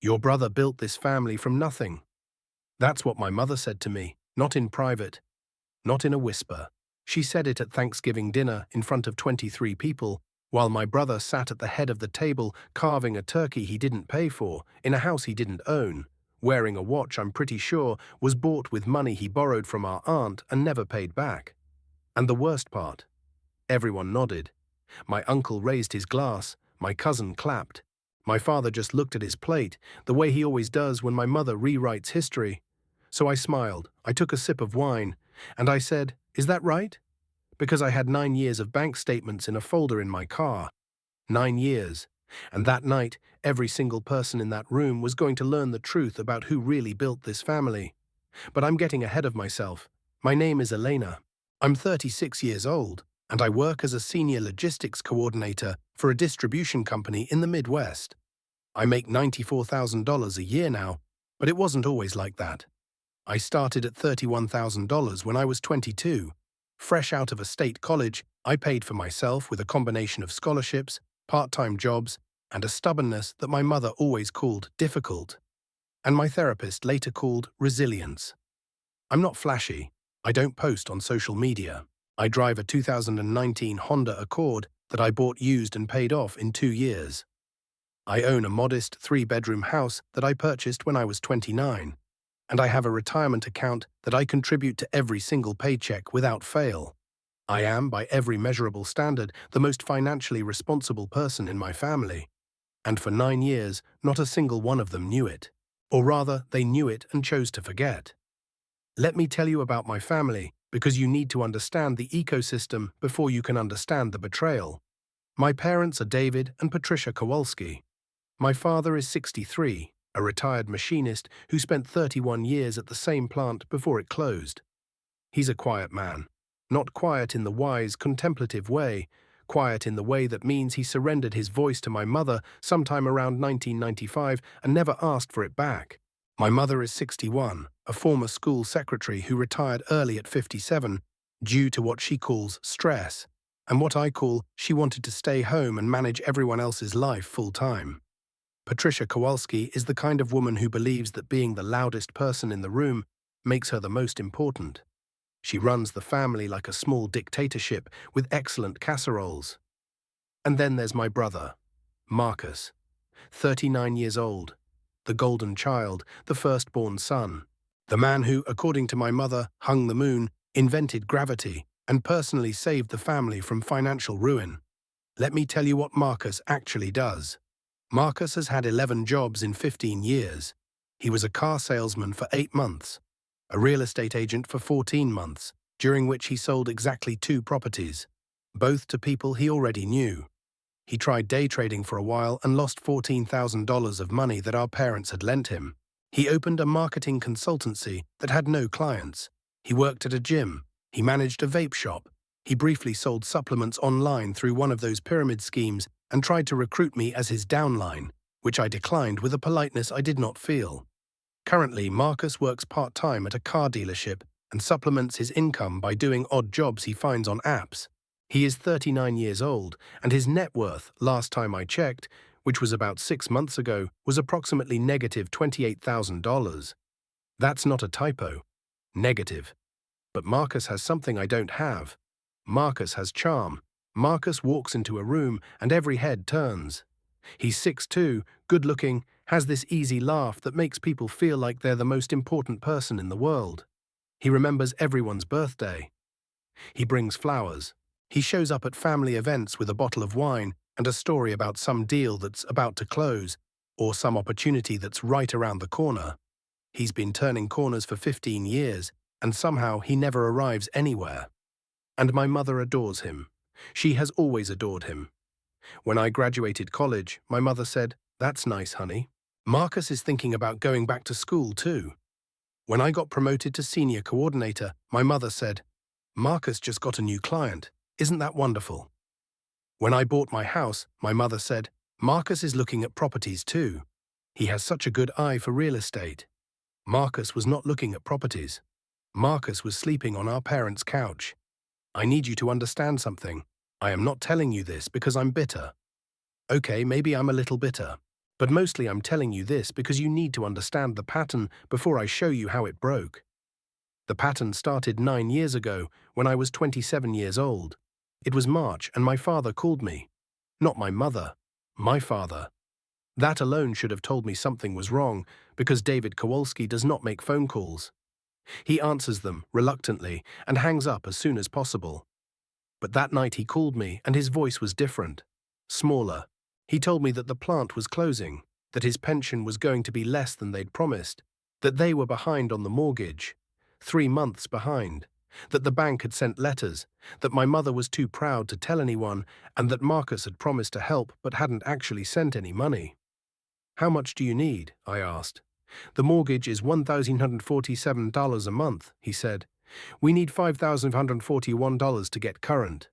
Your brother built this family from nothing. That's what my mother said to me, not in private, not in a whisper. She said it at Thanksgiving dinner in front of 23 people, while my brother sat at the head of the table carving a turkey he didn't pay for, in a house he didn't own, wearing a watch I'm pretty sure was bought with money he borrowed from our aunt and never paid back. And the worst part? Everyone nodded. My uncle raised his glass, my cousin clapped. My father just looked at his plate, the way he always does when my mother rewrites history. So I smiled, I took a sip of wine, and I said, "Is that right?" Because I had 9 years of bank statements in a folder in my car. 9 years. And that night, every single person in that room was going to learn the truth about who really built this family. But I'm getting ahead of myself. My name is Elena. I'm 36 years old, and I work as a senior logistics coordinator for a distribution company in the Midwest. I make $94,000 a year now, but it wasn't always like that. I started at $31,000 when I was 22. Fresh out of a state college, I paid for myself with a combination of scholarships, part-time jobs, and a stubbornness that my mother always called difficult, and my therapist later called resilience. I'm not flashy. I don't post on social media. I drive a 2019 Honda Accord that I bought used and paid off in 2 years. I own a modest 3-bedroom house that I purchased when I was 29. And I have a retirement account that I contribute to every single paycheck without fail. I am, by every measurable standard, the most financially responsible person in my family. And for 9 years, not a single one of them knew it. Or rather, they knew it and chose to forget. Let me tell you about my family, because you need to understand the ecosystem before you can understand the betrayal. My parents are David and Patricia Kowalski. My father is 63. A retired machinist who spent 31 years at the same plant before it closed. He's a quiet man. Not quiet in the wise, contemplative way, quiet in the way that means he surrendered his voice to my mother sometime around 1995 and never asked for it back. My mother is 61, a former school secretary who retired early at 57 due to what she calls stress, and what I call she wanted to stay home and manage everyone else's life full-time. Patricia Kowalski is the kind of woman who believes that being the loudest person in the room makes her the most important. She runs the family like a small dictatorship with excellent casseroles. And then there's my brother, Marcus, 39 years old, the golden child, the firstborn son, the man who, according to my mother, hung the moon, invented gravity, and personally saved the family from financial ruin. Let me tell you what Marcus actually does. Marcus has had 11 jobs in 15 years. He was a car salesman for 8 months, a real estate agent for 14 months, during which he sold exactly 2 properties, both to people he already knew. He tried day trading for a while and lost $14,000 of money that our parents had lent him. He opened a marketing consultancy that had no clients. He worked at a gym. He managed a vape shop. He briefly sold supplements online through one of those pyramid schemes and tried to recruit me as his downline, which I declined with a politeness I did not feel. Currently, Marcus works part-time at a car dealership and supplements his income by doing odd jobs he finds on apps. He is 39 years old, and his net worth, last time I checked, which was about 6 months ago, was approximately negative $28,000. That's not a typo. Negative. But Marcus has something I don't have. Marcus has charm. Marcus walks into a room and every head turns. He's 6'2", good-looking, has this easy laugh that makes people feel like they're the most important person in the world. He remembers everyone's birthday. He brings flowers. He shows up at family events with a bottle of wine and a story about some deal that's about to close or some opportunity that's right around the corner. He's been turning corners for 15 years, and somehow he never arrives anywhere. And my mother adores him. She has always adored him. When I graduated college, my mother said, "That's nice, honey. Marcus is thinking about going back to school too." When I got promoted to senior coordinator, my mother said, "Marcus just got a new client. Isn't that wonderful?" When I bought my house, my mother said, "Marcus is looking at properties too. He has such a good eye for real estate." Marcus was not looking at properties. Marcus was sleeping on our parents' couch. I need you to understand something. I am not telling you this because I'm bitter. Okay, maybe I'm a little bitter. But mostly I'm telling you this because you need to understand the pattern before I show you how it broke. The pattern started 9 years ago when I was 27 years old. It was March and my father called me. Not my mother, my father. That alone should have told me something was wrong because David Kowalski does not make phone calls. He answers them reluctantly and hangs up as soon as possible. But that night he called me and his voice was different, smaller. He told me that the plant was closing, that his pension was going to be less than they'd promised, that they were behind on the mortgage, 3 months behind, that the bank had sent letters, that my mother was too proud to tell anyone, and that Marcus had promised to help but hadn't actually sent any money. How much do you need? I asked. The mortgage is $1,147 a month, he said. We need $5,541 to get current.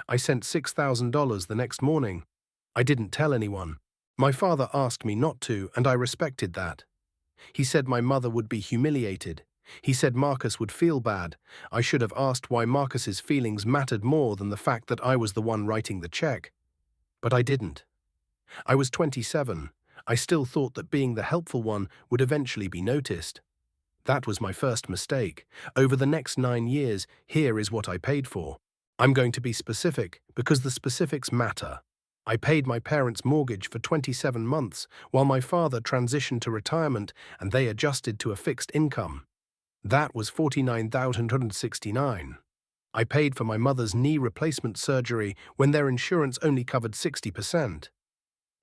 I sent $6,000 the next morning. I didn't tell anyone. My father asked me not to, and I respected that. He said my mother would be humiliated. He said Marcus would feel bad. I should have asked why Marcus's feelings mattered more than the fact that I was the one writing the check. But I didn't. I was 27. I still thought that being the helpful one would eventually be noticed. That was my first mistake. Over the next 9 years, here is what I paid for. I'm going to be specific because the specifics matter. I paid my parents' mortgage for 27 months while my father transitioned to retirement and they adjusted to a fixed income. That was $49,169. I paid for my mother's knee replacement surgery when their insurance only covered 60%.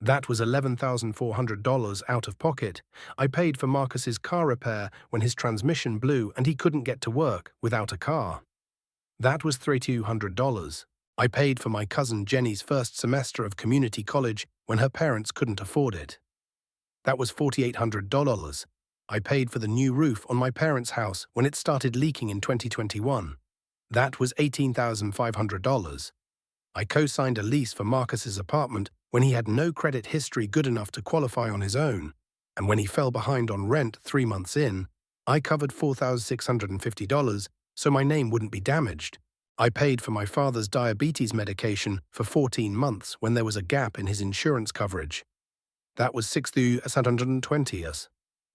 That was $11,400 out of pocket. I paid for Marcus's car repair when his transmission blew and he couldn't get to work without a car. That was $3,200. I paid for my cousin Jenny's first semester of community college when her parents couldn't afford it. That was $4,800. I paid for the new roof on my parents' house when it started leaking in 2021. That was $18,500. I co-signed a lease for Marcus's apartment when he had no credit history good enough to qualify on his own, and when he fell behind on rent 3 months in, I covered $4,650 so my name wouldn't be damaged. I paid for my father's diabetes medication for 14 months when there was a gap in his insurance coverage. That was $6,720.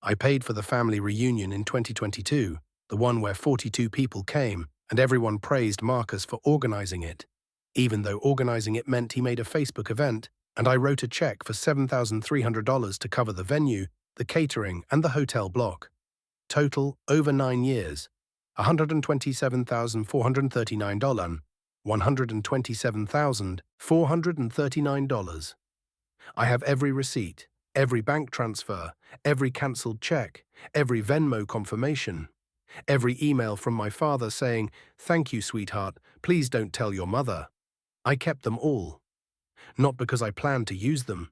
I paid for the family reunion in 2022, the one where 42 people came, and everyone praised Marcus for organizing it, even though organizing it meant he made a Facebook event, and I wrote a check for $7,300 to cover the venue, the catering, and the hotel block. Total, over 9 years, $127,439, $127,439. I have every receipt, every bank transfer, every cancelled check, every Venmo confirmation, every email from my father saying, "Thank you, sweetheart, please don't tell your mother." I kept them all. Not because I planned to use them.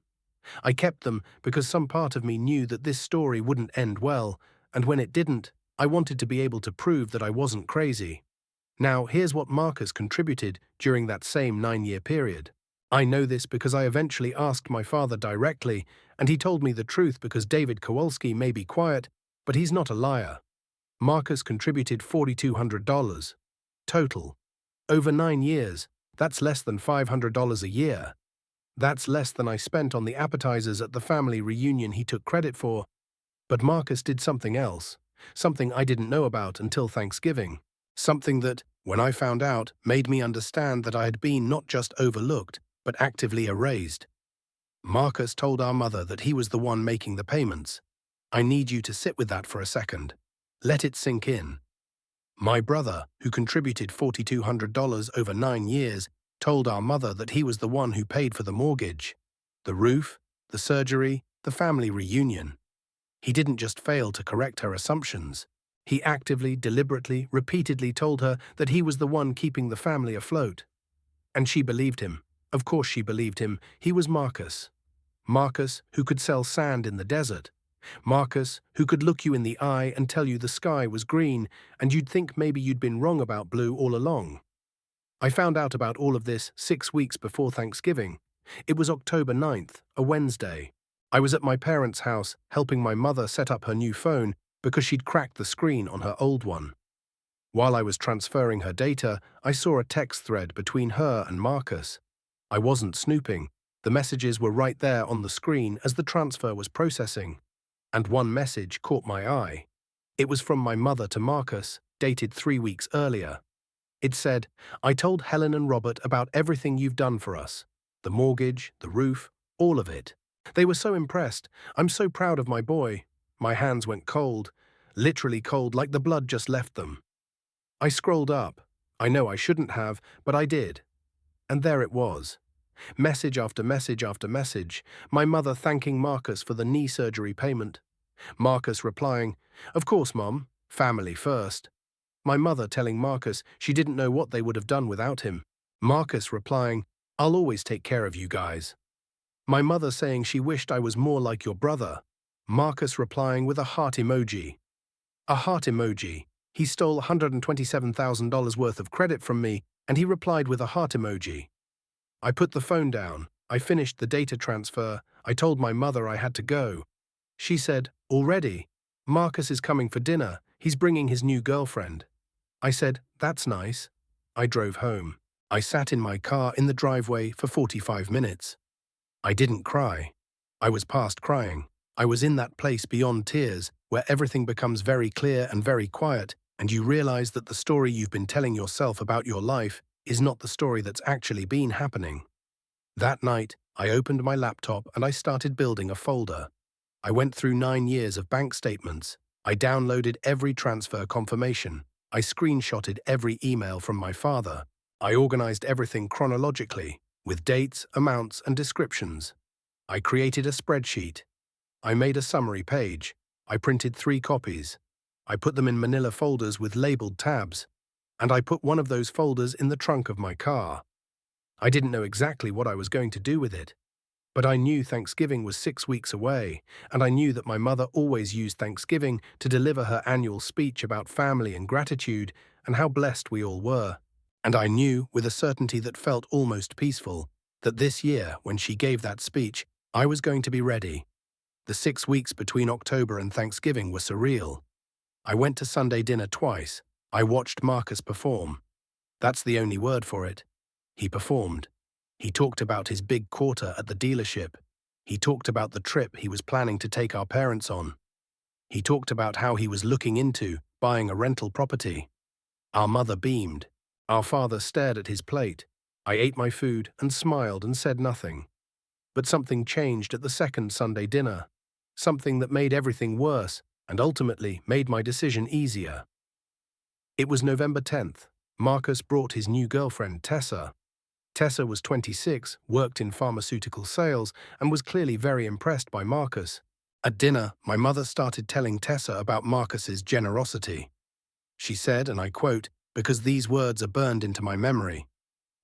I kept them because some part of me knew that this story wouldn't end well, and when it didn't, I wanted to be able to prove that I wasn't crazy. Now, here's what Marcus contributed during that same 9-year period. I know this because I eventually asked my father directly, and he told me the truth because David Kowalski may be quiet, but he's not a liar. Marcus contributed $4,200. Total. Over 9 years, that's less than $500 a year. That's less than I spent on the appetizers at the family reunion he took credit for. But Marcus did something else, something I didn't know about until Thanksgiving, something that, when I found out, made me understand that I had been not just overlooked, but actively erased. Marcus told our mother that he was the one making the payments. I need you to sit with that for a second. Let it sink in. My brother, who contributed $4,200 over 9 years, told our mother that he was the one who paid for the mortgage, the roof, the surgery, the family reunion. He didn't just fail to correct her assumptions. He actively, deliberately, repeatedly told her that he was the one keeping the family afloat. And she believed him. Of course she believed him. He was Marcus. Marcus, who could sell sand in the desert. Marcus, who could look you in the eye and tell you the sky was green, and you'd think maybe you'd been wrong about blue all along. I found out about all of this 6 weeks before Thanksgiving. It was October 9th, a Wednesday. I was at my parents' house helping my mother set up her new phone because she'd cracked the screen on her old one. While I was transferring her data, I saw a text thread between her and Marcus. I wasn't snooping. The messages were right there on the screen as the transfer was processing. And one message caught my eye. It was from my mother to Marcus, dated 3 weeks earlier. It said, "I told Helen and Robert about everything you've done for us. The mortgage, the roof, all of it. They were so impressed. I'm so proud of my boy." My hands went cold, literally cold, like the blood just left them. I scrolled up. I know I shouldn't have, but I did. And there it was. Message after message after message. My mother thanking Marcus for the knee surgery payment. Marcus replying, "Of course, Mom, family first." My mother telling Marcus she didn't know what they would have done without him. Marcus replying, "I'll always take care of you guys." My mother saying she wished I was more like your brother. Marcus replying with a heart emoji. A heart emoji. He stole $127,000 worth of credit from me, and he replied with a heart emoji. I put the phone down. I finished the data transfer. I told my mother I had to go. She said, "Already? Marcus is coming for dinner. He's bringing his new girlfriend." I said, "That's nice." I drove home. I sat in my car in the driveway for 45 minutes. I didn't cry. I was past crying. I was in that place beyond tears, where everything becomes very clear and very quiet, and you realize that the story you've been telling yourself about your life is not the story that's actually been happening. That night, I opened my laptop and I started building a folder. I went through 9 years of bank statements. I downloaded every transfer confirmation. I screenshotted every email from my father. I organized everything chronologically, with dates, amounts, and descriptions. I created a spreadsheet. I made a summary page. I printed 3 copies. I put them in manila folders with labeled tabs. And I put one of those folders in the trunk of my car. I didn't know exactly what I was going to do with it. But I knew Thanksgiving was 6 weeks away, and I knew that my mother always used Thanksgiving to deliver her annual speech about family and gratitude and how blessed we all were. And I knew, with a certainty that felt almost peaceful, that this year, when she gave that speech, I was going to be ready. The 6 weeks between October and Thanksgiving were surreal. I went to Sunday dinner twice. I watched Marcus perform. That's the only word for it. He performed. He talked about his big quarter at the dealership. He talked about the trip he was planning to take our parents on. He talked about how he was looking into buying a rental property. Our mother beamed. Our father stared at his plate. I ate my food and smiled and said nothing. But something changed at the second Sunday dinner. Something that made everything worse and ultimately made my decision easier. It was November 10th. Marcus brought his new girlfriend, Tessa. Tessa was 26, worked in pharmaceutical sales, and was clearly very impressed by Marcus. At dinner, my mother started telling Tessa about Marcus's generosity. She said, and I quote, because these words are burned into my memory,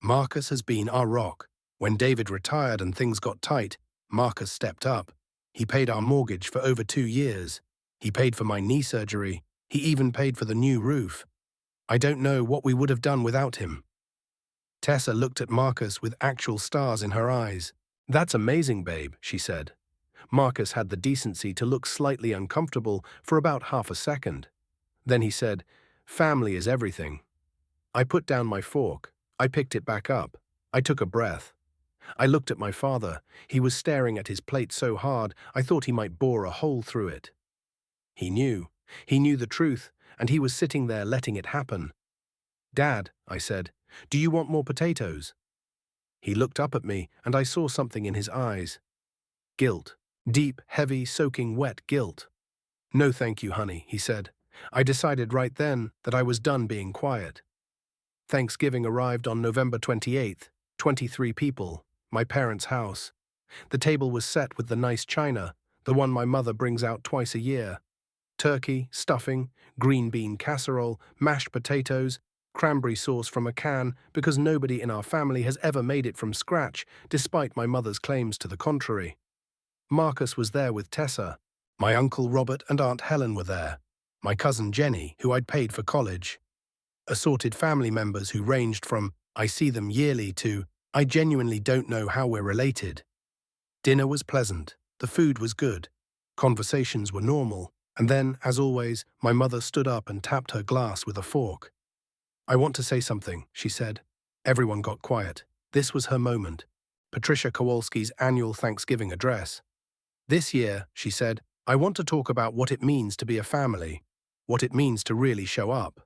"Marcus has been our rock. When David retired and things got tight, Marcus stepped up. He paid our mortgage for over 2 years. He paid for my knee surgery. He even paid for the new roof. I don't know what we would have done without him." Tessa looked at Marcus with actual stars in her eyes. "That's amazing, babe," she said. Marcus had the decency to look slightly uncomfortable for about half a second. Then he said, "Family is everything." I put down my fork. I picked it back up. I took a breath. I looked at my father. He was staring at his plate so hard I thought he might bore a hole through it. He knew. He knew the truth, and he was sitting there letting it happen. "Dad," I said, "do you want more potatoes?" He looked up at me, and I saw something in his eyes. Guilt. Deep, heavy, soaking wet guilt. "No thank you, honey," he said. I decided right then that I was done being quiet. Thanksgiving arrived on November 28th, 23 people, my parents' house. The table was set with the nice china, the one my mother brings out twice a year. Turkey, stuffing, green bean casserole, mashed potatoes, cranberry sauce from a can because nobody in our family has ever made it from scratch, despite my mother's claims to the contrary. Marcus was there with Tessa. My uncle Robert and Aunt Helen were there. My cousin Jenny, who I'd paid for college. Assorted family members who ranged from "I see them yearly" to "I genuinely don't know how we're related." Dinner was pleasant. The food was good. Conversations were normal. And then, as always, my mother stood up and tapped her glass with a fork. "I want to say something," she said. Everyone got quiet. This was her moment. Patricia Kowalski's annual Thanksgiving address. This year, she said, I want to talk about what it means to be a family, what it means to really show up.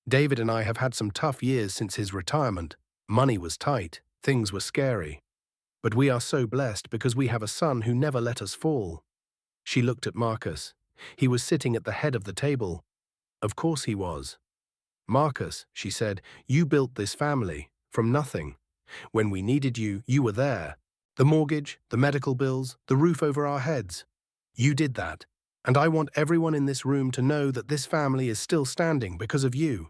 David and I have had some tough years since his retirement. Money was tight, things were scary. But we are so blessed because we have a son who never let us fall. She looked at Marcus. He was sitting at the head of the table. Of course he was. Marcus, she said, you built this family, from nothing. When we needed you, you were there. The mortgage, the medical bills, the roof over our heads. You did that. And I want everyone in this room to know that this family is still standing because of you.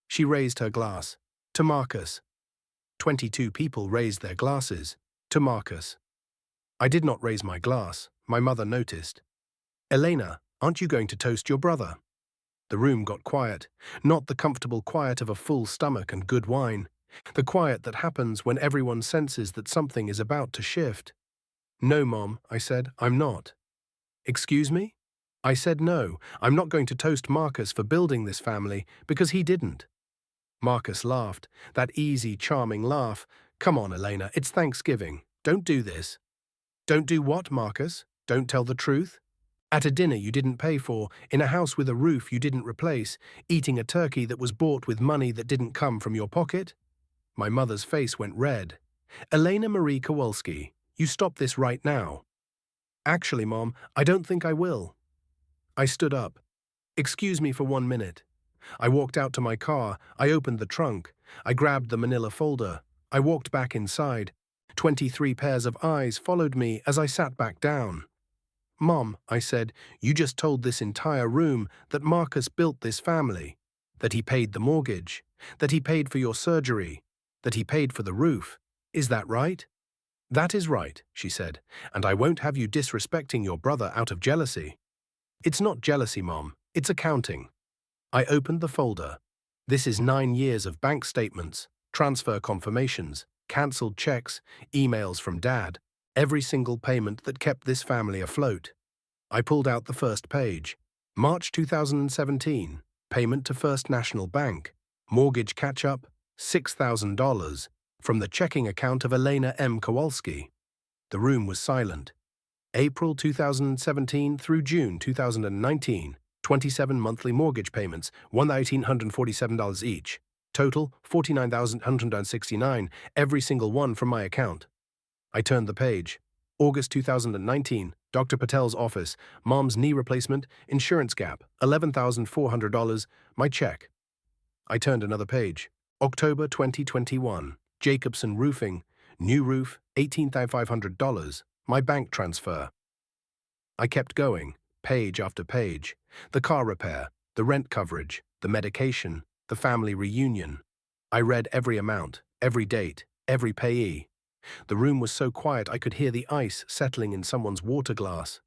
She raised her glass. To Marcus. 22 people raised their glasses. To Marcus. I did not raise my glass. My mother noticed. Elena, aren't you going to toast your brother? The room got quiet, not the comfortable quiet of a full stomach and good wine, the quiet that happens when everyone senses that something is about to shift. No, Mom, I said, I'm not. Excuse me? I said no, I'm not going to toast Marcus for building this family because he didn't. Marcus laughed, that easy, charming laugh. Come on, Elena, it's Thanksgiving. Don't do this. Don't do what, Marcus? Don't tell the truth? At a dinner you didn't pay for, in a house with a roof you didn't replace, eating a turkey that was bought with money that didn't come from your pocket? My mother's face went red. Elena Marie Kowalski, you stop this right now. Actually, Mom, I don't think I will. I stood up. Excuse me for 1 minute. I walked out to my car, I opened the trunk, I grabbed the manila folder, I walked back inside. 23 pairs of eyes followed me as I sat back down. Mom, I said, you just told this entire room that Marcus built this family, that he paid the mortgage, that he paid for your surgery, that he paid for the roof. Is that right? That is right, she said, and I won't have you disrespecting your brother out of jealousy. It's not jealousy, Mom, it's accounting. I opened the folder. This is 9 years of bank statements, transfer confirmations, cancelled checks, emails from Dad, every single payment that kept this family afloat. I pulled out the first page. March 2017, payment to First National Bank, mortgage catch-up, $6,000, from the checking account of Elena M. Kowalski. The room was silent. April 2017 through June 2019, 27 monthly mortgage payments, $1,847 each. Total, $49,169, every single one from my account. I turned the page. August 2019, Dr. Patel's office, Mom's knee replacement, insurance gap, $11,400, my check. I turned another page. October 2021, Jacobson Roofing, new roof, $18,500, my bank transfer. I kept going, page after page. The car repair, the rent coverage, the medication, the family reunion. I read every amount, every date, every payee. The room was so quiet I could hear the ice settling in someone's water glass.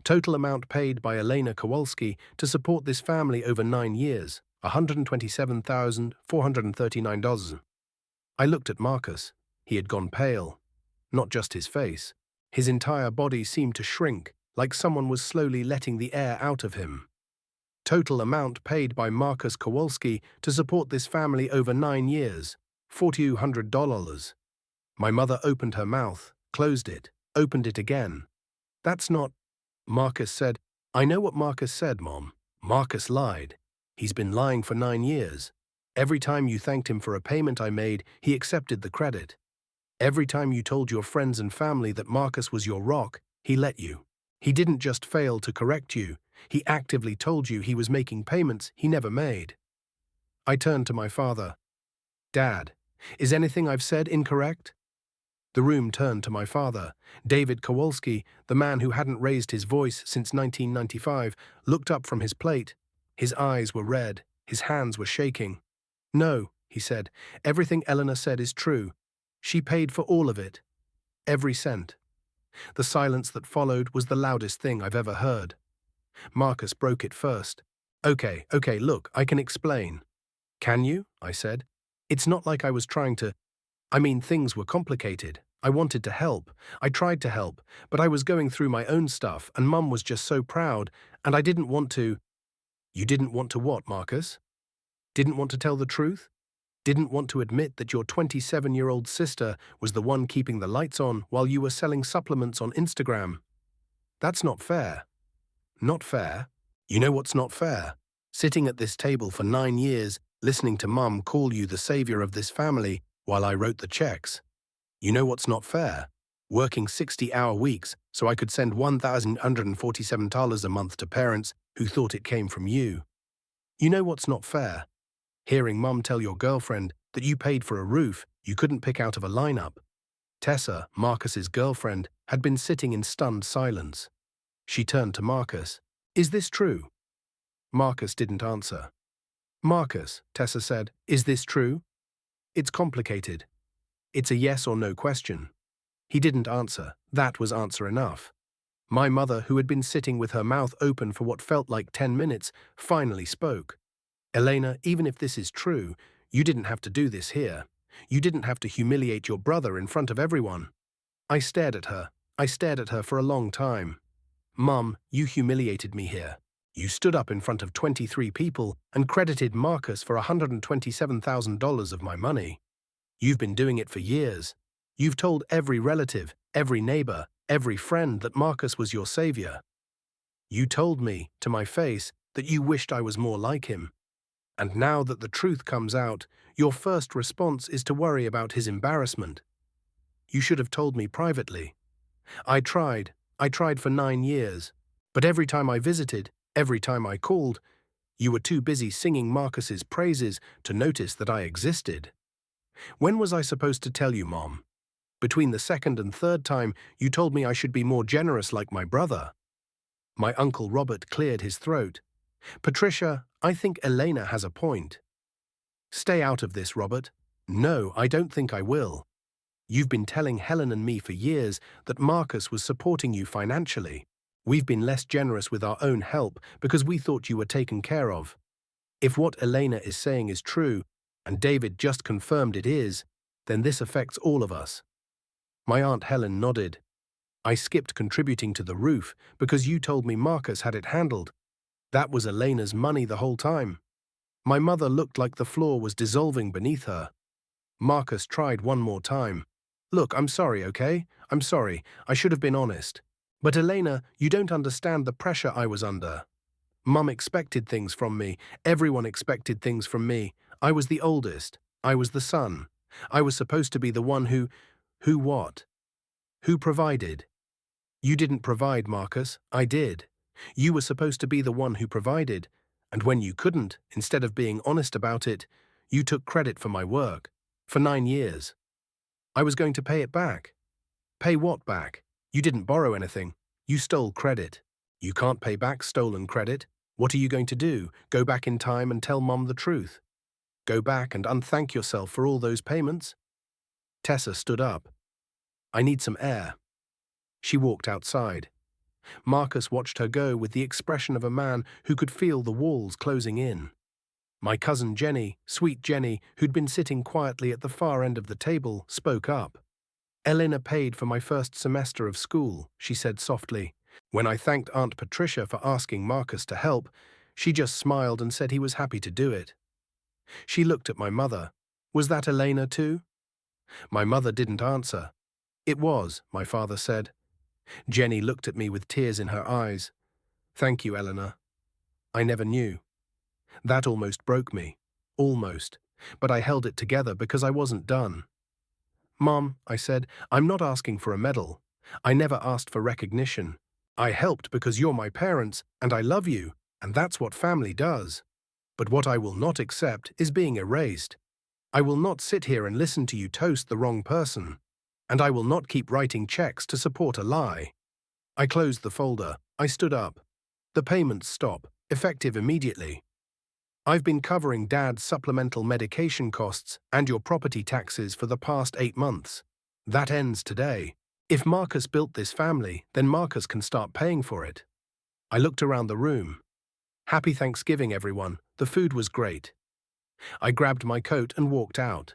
Total amount paid by Elena Kowalski to support this family over 9 years, $127,439. I looked at Marcus. He had gone pale. Not just his face. His entire body seemed to shrink, like someone was slowly letting the air out of him. Total amount paid by Marcus Kowalski to support this family over 9 years, $4,200. My mother opened her mouth, closed it, opened it again. That's not... Marcus said, I know what Marcus said, Mom. Marcus lied. He's been lying for 9 years. Every time you thanked him for a payment I made, he accepted the credit. Every time you told your friends and family that Marcus was your rock, he let you. He didn't just fail to correct you, he actively told you he was making payments he never made. I turned to my father. Dad, is anything I've said incorrect? The room turned to my father. David Kowalski, the man who hadn't raised his voice since 1995, looked up from his plate. His eyes were red, his hands were shaking. No, he said, everything Eleanor said is true. She paid for all of it. Every cent. The silence that followed was the loudest thing I've ever heard. Marcus broke it first. Okay, look, I can explain. Can you? I said. It's not like I was trying to... things were complicated. I wanted to help. I tried to help, but I was going through my own stuff, and Mum was just so proud, and I didn't want to... You didn't want to what, Marcus? Didn't want to tell the truth? Didn't want to admit that your 27-year-old sister was the one keeping the lights on while you were selling supplements on Instagram. That's not fair. Not fair? You know what's not fair? Sitting at this table for 9 years, listening to Mum call you the savior of this family while I wrote the checks. You know what's not fair? Working 60-hour weeks so I could send $1,147 a month to parents who thought it came from you. You know what's not fair? Hearing Mum tell your girlfriend that you paid for a roof you couldn't pick out of a lineup. Tessa, Marcus's girlfriend, had been sitting in stunned silence. She turned to Marcus. Is this true? Marcus didn't answer. Marcus, Tessa said, is this true? It's complicated. It's a yes or no question. He didn't answer. That was answer enough. My mother, who had been sitting with her mouth open for what felt like 10 minutes, finally spoke. Elena, even if this is true, you didn't have to do this here. You didn't have to humiliate your brother in front of everyone. I stared at her. I stared at her for a long time. Mum, you humiliated me here. You stood up in front of 23 people and credited Marcus for $127,000 of my money. You've been doing it for years. You've told every relative, every neighbor, every friend that Marcus was your savior. You told me, to my face, that you wished I was more like him. And now that the truth comes out, your first response is to worry about his embarrassment. You should have told me privately. I tried for 9 years. But every time I visited, every time I called, you were too busy singing Marcus's praises to notice that I existed. When was I supposed to tell you, Mom? Between the second and third time, you told me I should be more generous like my brother. My Uncle Robert cleared his throat. Patricia, I think Elena has a point. Stay out of this, Robert. No, I don't think I will. You've been telling Helen and me for years that Marcus was supporting you financially. We've been less generous with our own help because we thought you were taken care of. If what Elena is saying is true, and David just confirmed it is, then this affects all of us. My Aunt Helen nodded. I skipped contributing to the roof because you told me Marcus had it handled. That was Elena's money the whole time. My mother looked like the floor was dissolving beneath her. Marcus tried one more time. Look, I'm sorry, okay? I'm sorry. I should have been honest. But Elena, you don't understand the pressure I was under. Mum expected things from me. Everyone expected things from me. I was the oldest. I was the son. I was supposed to be the one who what? Who provided? You didn't provide, Marcus. I did. You were supposed to be the one who provided, and when you couldn't, instead of being honest about it, you took credit for my work. For 9 years. I was going to pay it back. Pay what back? You didn't borrow anything. You stole credit. You can't pay back stolen credit. What are you going to do? Go back in time and tell Mom the truth? Go back and unthank yourself for all those payments? Tessa stood up. I need some air. She walked outside. Marcus watched her go with the expression of a man who could feel the walls closing in. My cousin Jenny, sweet Jenny, who'd been sitting quietly at the far end of the table, spoke up. Elena paid for my first semester of school, she said softly. When I thanked Aunt Patricia for asking Marcus to help, she just smiled and said he was happy to do it. She looked at my mother. Was that Elena too? My mother didn't answer. It was, my father said. Jenny looked at me with tears in her eyes. Thank you, Eleanor. I never knew. That almost broke me. Almost. But I held it together because I wasn't done. Mom, I said, I'm not asking for a medal. I never asked for recognition. I helped because you're my parents, and I love you, and that's what family does. But what I will not accept is being erased. I will not sit here and listen to you toast the wrong person. And I will not keep writing checks to support a lie. I closed the folder. I stood up. The payments stop, effective immediately. I've been covering Dad's supplemental medication costs and your property taxes for the past 8 months. That ends today. If Marcus built this family, then Marcus can start paying for it. I looked around the room. Happy Thanksgiving, everyone. The food was great. I grabbed my coat and walked out.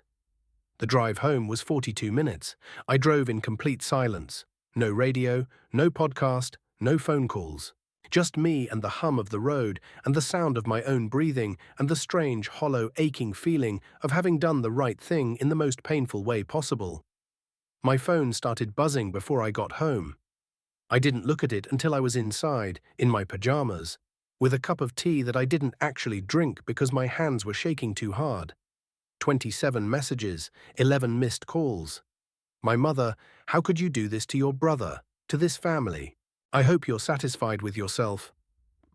The drive home was 42 minutes. I drove in complete silence. No radio, no podcast, no phone calls. Just me and the hum of the road and the sound of my own breathing and the strange, hollow, aching feeling of having done the right thing in the most painful way possible. My phone started buzzing before I got home. I didn't look at it until I was inside, in my pajamas, with a cup of tea that I didn't actually drink because my hands were shaking too hard. 27 messages, 11 missed calls. My mother, how could you do this to your brother, to this family? I hope you're satisfied with yourself.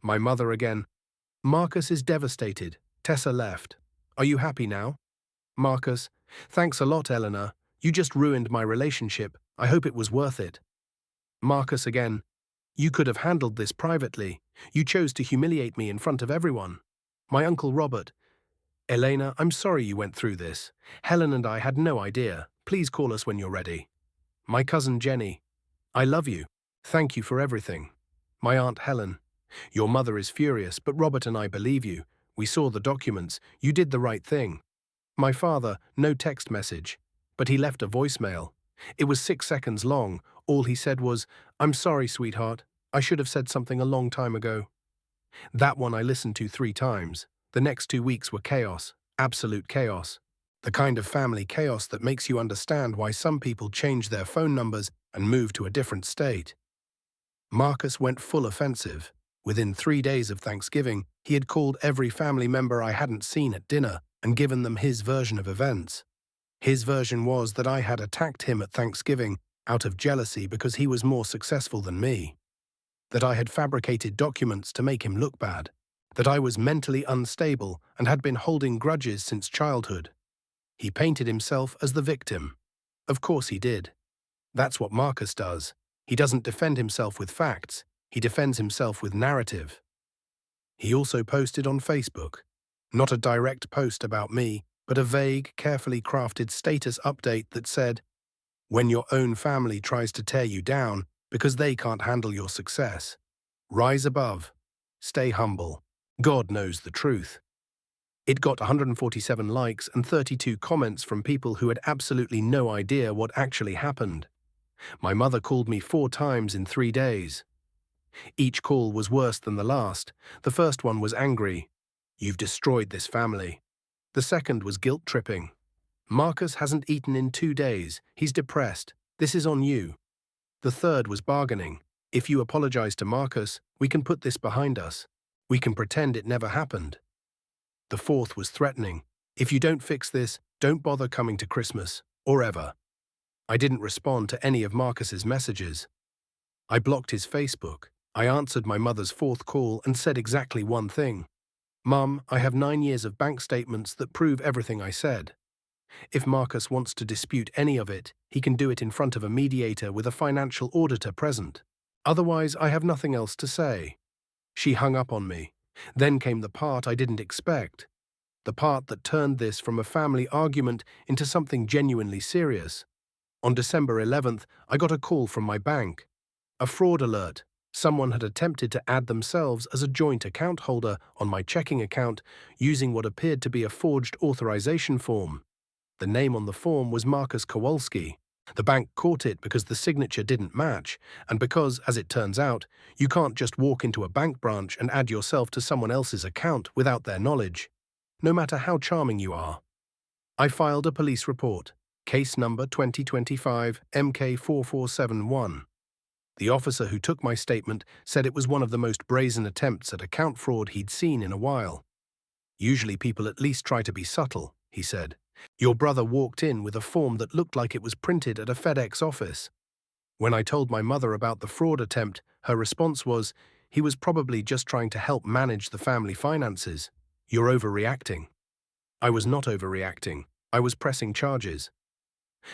My mother again. Marcus is devastated. Tessa left. Are you happy now? Marcus, thanks a lot, Eleanor. You just ruined my relationship. I hope it was worth it. Marcus again. You could have handled this privately. You chose to humiliate me in front of everyone. My Uncle Robert. Elena, I'm sorry you went through this. Helen and I had no idea. Please call us when you're ready. My cousin Jenny. I love you. Thank you for everything. My Aunt Helen. Your mother is furious, but Robert and I believe you. We saw the documents. You did the right thing. My father, no text message, but he left a voicemail. It was 6 seconds long. All he said was, I'm sorry, sweetheart. I should have said something a long time ago. That one I listened to 3 times. The next 2 weeks were chaos, absolute chaos. The kind of family chaos that makes you understand why some people change their phone numbers and move to a different state. Marcus went full offensive. Within 3 days of Thanksgiving, he had called every family member I hadn't seen at dinner and given them his version of events. His version was that I had attacked him at Thanksgiving out of jealousy because he was more successful than me. That I had fabricated documents to make him look bad. That I was mentally unstable and had been holding grudges since childhood. He painted himself as the victim. Of course he did. That's what Marcus does. He doesn't defend himself with facts. He defends himself with narrative. He also posted on Facebook. Not a direct post about me, but a vague, carefully crafted status update that said, when your own family tries to tear you down because they can't handle your success, rise above. Stay humble. God knows the truth. It got 147 likes and 32 comments from people who had absolutely no idea what actually happened. My mother called me 4 times in 3 days. Each call was worse than the last. The first one was angry. You've destroyed this family. The second was guilt-tripping. Marcus hasn't eaten in 2 days. He's depressed. This is on you. The third was bargaining. If you apologize to Marcus, we can put this behind us. We can pretend it never happened. The fourth was threatening. If you don't fix this, don't bother coming to Christmas, or ever. I didn't respond to any of Marcus's messages. I blocked his Facebook. I answered my mother's 4th call and said exactly one thing. Mum, I have 9 years of bank statements that prove everything I said. If Marcus wants to dispute any of it, he can do it in front of a mediator with a financial auditor present. Otherwise, I have nothing else to say. She hung up on me. Then came the part I didn't expect. The part that turned this from a family argument into something genuinely serious. On December 11th, I got a call from my bank. A fraud alert. Someone had attempted to add themselves as a joint account holder on my checking account using what appeared to be a forged authorization form. The name on the form was Marcus Kowalski. The bank caught it because the signature didn't match, and because, as it turns out, you can't just walk into a bank branch and add yourself to someone else's account without their knowledge, no matter how charming you are. I filed a police report, case number 2025 MK4471. The officer who took my statement said it was one of the most brazen attempts at account fraud he'd seen in a while. Usually people at least try to be subtle, he said. Your brother walked in with a form that looked like it was printed at a FedEx office. When I told my mother about the fraud attempt, her response was, he was probably just trying to help manage the family finances. You're overreacting. I was not overreacting. I was pressing charges.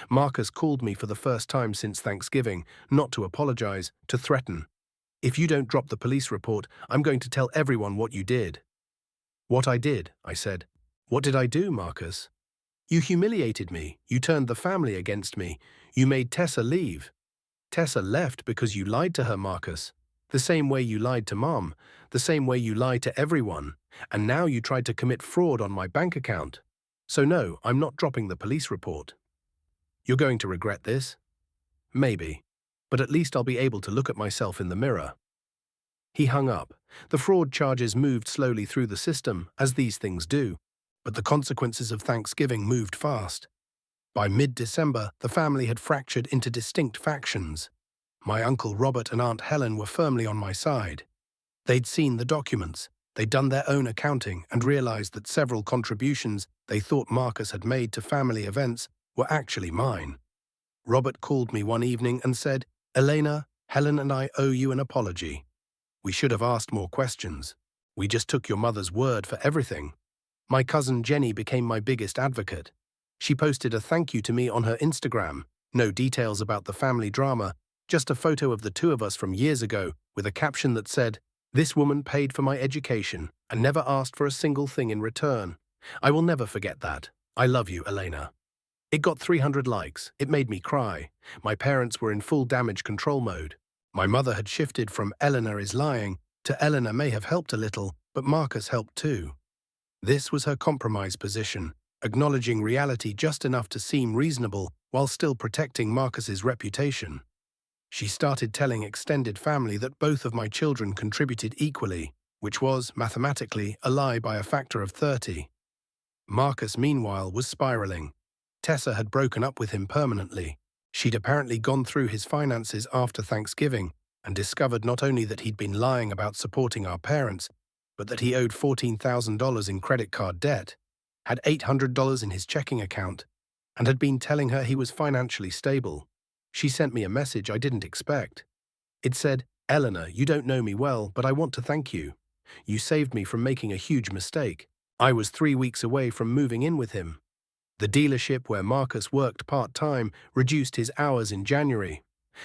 Marcus called me for the first time since Thanksgiving, not to apologize, to threaten. If you don't drop the police report, I'm going to tell everyone what you did. What I did, I said. What did I do, Marcus? You humiliated me. You turned the family against me. You made Tessa leave. Tessa left because you lied to her, Marcus. The same way you lied to Mom. The same way you lied to everyone. And now you tried to commit fraud on my bank account. So no, I'm not dropping the police report. You're going to regret this? Maybe. But at least I'll be able to look at myself in the mirror. He hung up. The fraud charges moved slowly through the system, as these things do, but the consequences of Thanksgiving moved fast. By mid-December, the family had fractured into distinct factions. My Uncle Robert and Aunt Helen were firmly on my side. They'd seen the documents, they'd done their own accounting and realized that several contributions they thought Marcus had made to family events were actually mine. Robert called me one evening and said, "Elena, Helen and I owe you an apology. We should have asked more questions. We just took your mother's word for everything." My cousin Jenny became my biggest advocate. She posted a thank you to me on her Instagram, no details about the family drama, just a photo of the two of us from years ago with a caption that said, "This woman paid for my education and never asked for a single thing in return. I will never forget that. I love you, Elena." It got 300 likes. It made me cry. My parents were in full damage control mode. My mother had shifted from "Eleanor is lying" to "Eleanor may have helped a little, but Marcus helped too." This was her compromise position, acknowledging reality just enough to seem reasonable while still protecting Marcus's reputation. She started telling extended family that both of my children contributed equally, which was, mathematically, a lie by a factor of 30. Marcus, meanwhile, was spiraling. Tessa had broken up with him permanently. She'd apparently gone through his finances after Thanksgiving and discovered not only that he'd been lying about supporting our parents, but that he owed $14,000 in credit card debt, had $800 in his checking account, and had been telling her he was financially stable. She sent me a message I didn't expect. It said, "Eleanor, you don't know me well, but I want to thank you. You saved me from making a huge mistake. I was 3 weeks away from moving in with him. The dealership where Marcus worked part-time reduced his hours in January.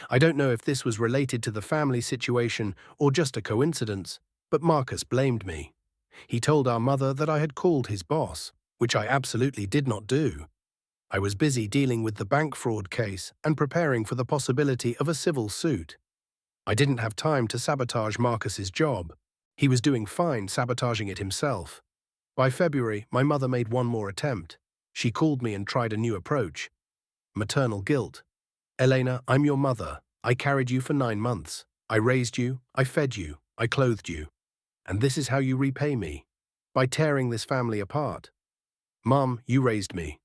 I don't know if this was related to the family situation or just a coincidence, but Marcus blamed me. He told our mother that I had called his boss, which I absolutely did not do. I was busy dealing with the bank fraud case and preparing for the possibility of a civil suit. I didn't have time to sabotage Marcus's job. He was doing fine sabotaging it himself. By February, my mother made one more attempt. She called me and tried a new approach. Maternal guilt. "Elena, I'm your mother. I carried you for 9 months. I raised you, I fed you, I clothed you. And this is how you repay me. By tearing this family apart. Mom, you raised me.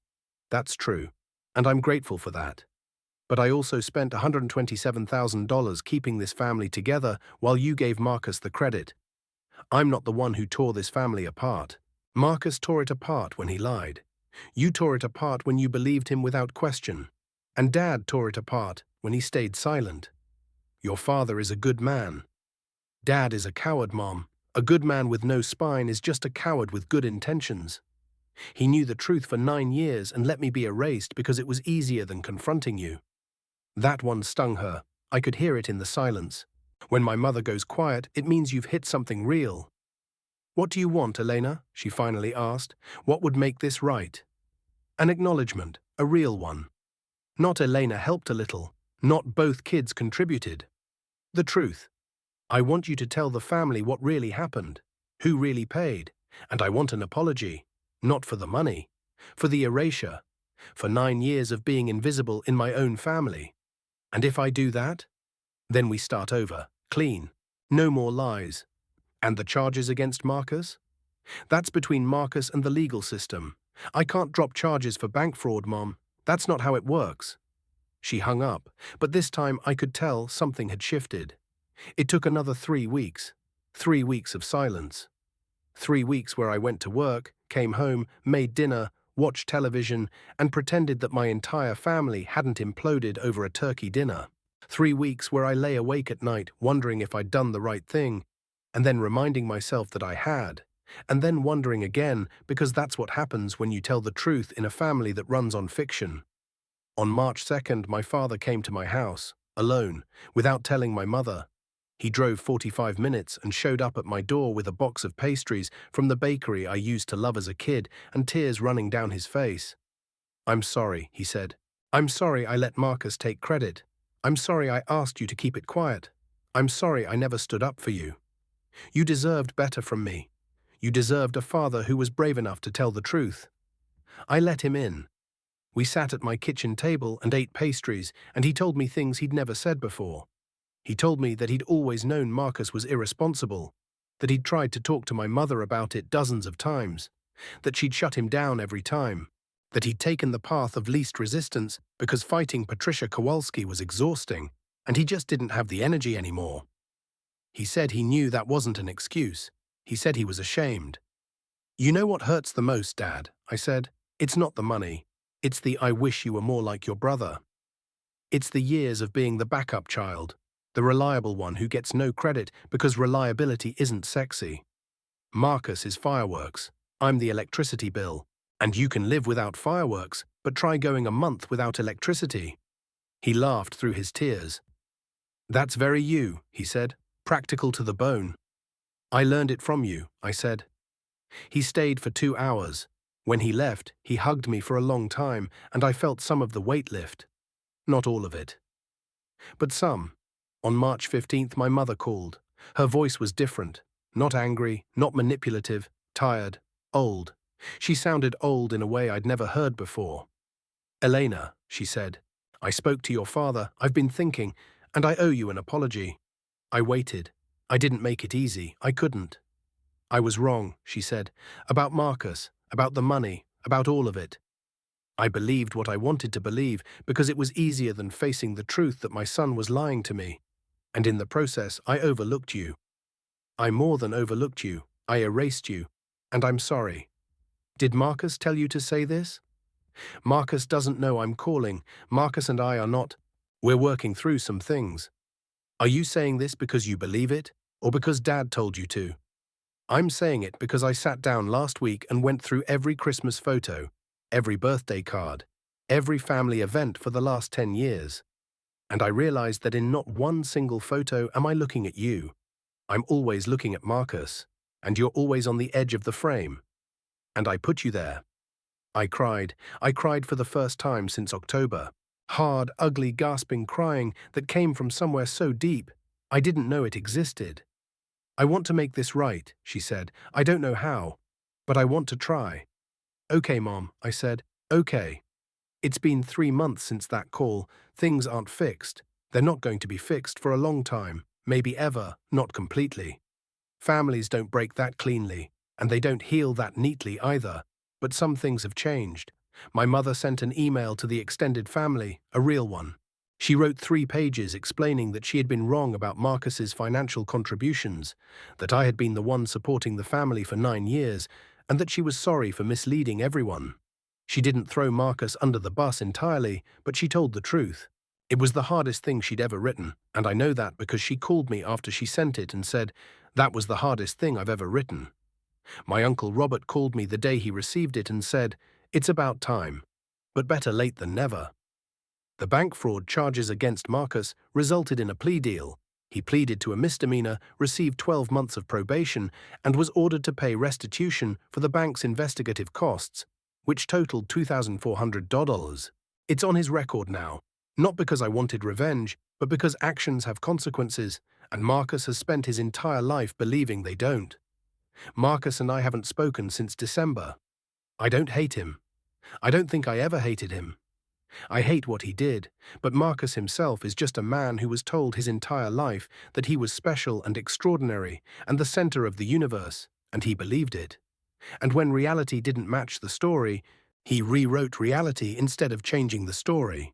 That's true. And I'm grateful for that. But I also spent $127,000 keeping this family together while you gave Marcus the credit. I'm not the one who tore this family apart. Marcus tore it apart when he lied. You tore it apart when you believed him without question. And Dad tore it apart when he stayed silent. Your father is a good man. Dad is a coward, Mom. A good man with no spine is just a coward with good intentions. He knew the truth for 9 years and let me be erased because it was easier than confronting you." That one stung her. I could hear it in the silence. When my mother goes quiet, it means you've hit something real. "What do you want, Elena?" she finally asked. "What would make this right?" An acknowledgement, a real one. Not "Elena helped a little," not "both kids contributed." The truth. "I want you to tell the family what really happened, who really paid, and I want an apology, not for the money, for the erasure, for 9 years of being invisible in my own family. And if I do that, then we start over, clean, no more lies. And the charges against Marcus? That's between Marcus and the legal system. I can't drop charges for bank fraud, Mom. That's not how it works." She hung up, but this time I could tell something had shifted. It took another 3 weeks. 3 weeks of silence. 3 weeks where I went to work, came home, made dinner, watched television, and pretended that my entire family hadn't imploded over a turkey dinner. 3 weeks where I lay awake at night wondering if I'd done the right thing, and then reminding myself that I had, and then wondering again because that's what happens when you tell the truth in a family that runs on fiction. On March 2nd, my father came to my house, alone, without telling my mother. He drove 45 minutes and showed up at my door with a box of pastries from the bakery I used to love as a kid and tears running down his face. "I'm sorry," he said. "I'm sorry I let Marcus take credit. I'm sorry I asked you to keep it quiet. I'm sorry I never stood up for you. You deserved better from me. You deserved a father who was brave enough to tell the truth." I let him in. We sat at my kitchen table and ate pastries, and he told me things he'd never said before. He told me that he'd always known Marcus was irresponsible, that he'd tried to talk to my mother about it dozens of times, that she'd shut him down every time, that he'd taken the path of least resistance because fighting Patricia Kowalski was exhausting, and he just didn't have the energy anymore. He said he knew that wasn't an excuse. He said he was ashamed. "You know what hurts the most, Dad?" I said. "It's not the money. It's the 'I wish you were more like your brother.' It's the years of being the backup child, the reliable one who gets no credit because reliability isn't sexy. Marcus is fireworks. I'm the electricity bill. And you can live without fireworks, but try going a month without electricity." He laughed through his tears. "That's very you," he said, "practical to the bone." "I learned it from you," I said. He stayed for 2 hours. When he left, he hugged me for a long time, and I felt some of the weight lift. Not all of it, but some. On March 15th, my mother called. Her voice was different. Not angry, not manipulative, tired, old. She sounded old in a way I'd never heard before. "Elena," she said, "I spoke to your father. I've been thinking, and I owe you an apology. I waited. I didn't make it easy. I couldn't. I was wrong," she said, "about Marcus, about the money, about all of it. I believed what I wanted to believe because it was easier than facing the truth that my son was lying to me. And in the process, I overlooked you. I more than overlooked you. I erased you. And I'm sorry. Did Marcus tell you to say this? Marcus doesn't know I'm calling. Marcus and I are not. We're working through some things. Are you saying this because you believe it, or because Dad told you to? I'm saying it because I sat down last week and went through every Christmas photo, every birthday card, every family event for the last 10 years. And I realized that in not one single photo am I looking at you. I'm always looking at Marcus, and you're always on the edge of the frame. And I put you there. I cried. I cried for the first time since October. Hard, ugly, gasping crying that came from somewhere so deep, I didn't know it existed. "I want to make this right," she said. "I don't know how, but I want to try." "Okay, Mom," I said. "Okay. It's been 3 months since that call. Things aren't fixed. They're not going to be fixed for a long time, maybe ever, not completely. Families don't break that cleanly, and they don't heal that neatly either. But some things have changed. My mother sent an email to the extended family, a real one. She wrote 3 pages explaining that she had been wrong about Marcus's financial contributions, that I had been the one supporting the family for 9 years, and that she was sorry for misleading everyone. She didn't throw Marcus under the bus entirely, but she told the truth. It was the hardest thing she'd ever written, and I know that because she called me after she sent it and said, "That was the hardest thing I've ever written." My Uncle Robert called me the day he received it and said, "It's about time, but better late than never." The bank fraud charges against Marcus resulted in a plea deal. He pleaded to a misdemeanor, received 12 months of probation, and was ordered to pay restitution for the bank's investigative costs, which totaled $2,400. It's on his record now, not because I wanted revenge, but because actions have consequences, and Marcus has spent his entire life believing they don't. Marcus and I haven't spoken since December. I don't hate him. I don't think I ever hated him. I hate what he did, but Marcus himself is just a man who was told his entire life that he was special and extraordinary and the center of the universe, and he believed it. And when reality didn't match the story, he rewrote reality instead of changing the story.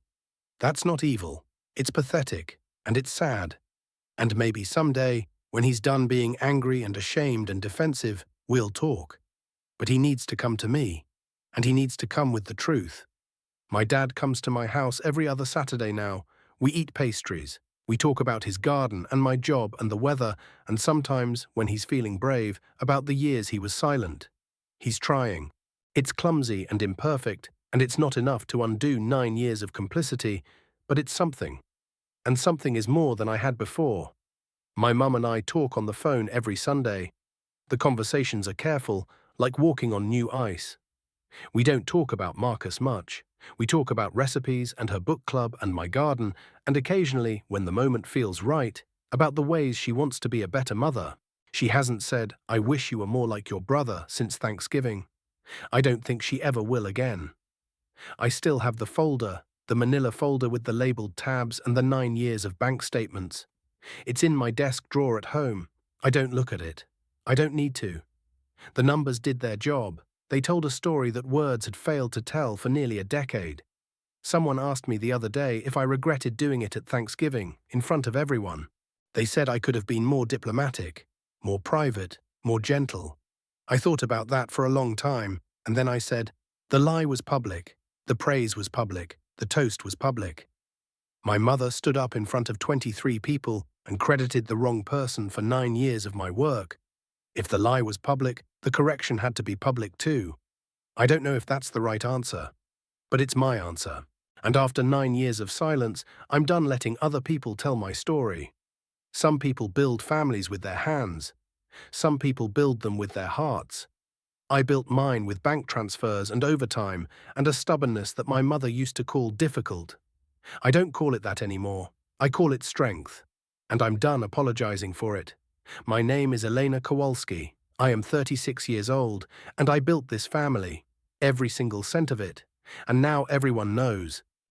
That's not evil. It's pathetic, and it's sad. And maybe someday, when he's done being angry and ashamed and defensive, we'll talk. But he needs to come to me, and he needs to come with the truth. My dad comes to my house every other Saturday now. We eat pastries. We talk about his garden and my job and the weather, and sometimes, when he's feeling brave, about the years he was silent. He's trying. It's clumsy and imperfect, and it's not enough to undo 9 years of complicity, but it's something. And something is more than I had before. My mum and I talk on the phone every Sunday. The conversations are careful, like walking on new ice. We don't talk about Marcus much. We talk about recipes and her book club and my garden, and occasionally, when the moment feels right, about the ways she wants to be a better mother. She hasn't said, "I wish you were more like your brother," since Thanksgiving. I don't think she ever will again. I still have the folder, the manila folder with the labeled tabs and the 9 years of bank statements. It's in my desk drawer at home. I don't look at it. I don't need to. The numbers did their job. They told a story that words had failed to tell for nearly a decade. Someone asked me the other day if I regretted doing it at Thanksgiving, in front of everyone. They said I could have been more diplomatic, more private, more gentle. I thought about that for a long time, and then I said, the lie was public, the praise was public, the toast was public. My mother stood up in front of 23 people and credited the wrong person for 9 years of my work. If the lie was public, the correction had to be public too. I don't know if that's the right answer, but it's my answer. And after 9 years of silence, I'm done letting other people tell my story. Some people build families with their hands. Some people build them with their hearts. I built mine with bank transfers and overtime and a stubbornness that my mother used to call difficult. I don't call it that anymore. I call it strength. And I'm done apologizing for it. My name is Elena Kowalski. I am 36 years old, and I built this family, every single cent of it. And now everyone knows.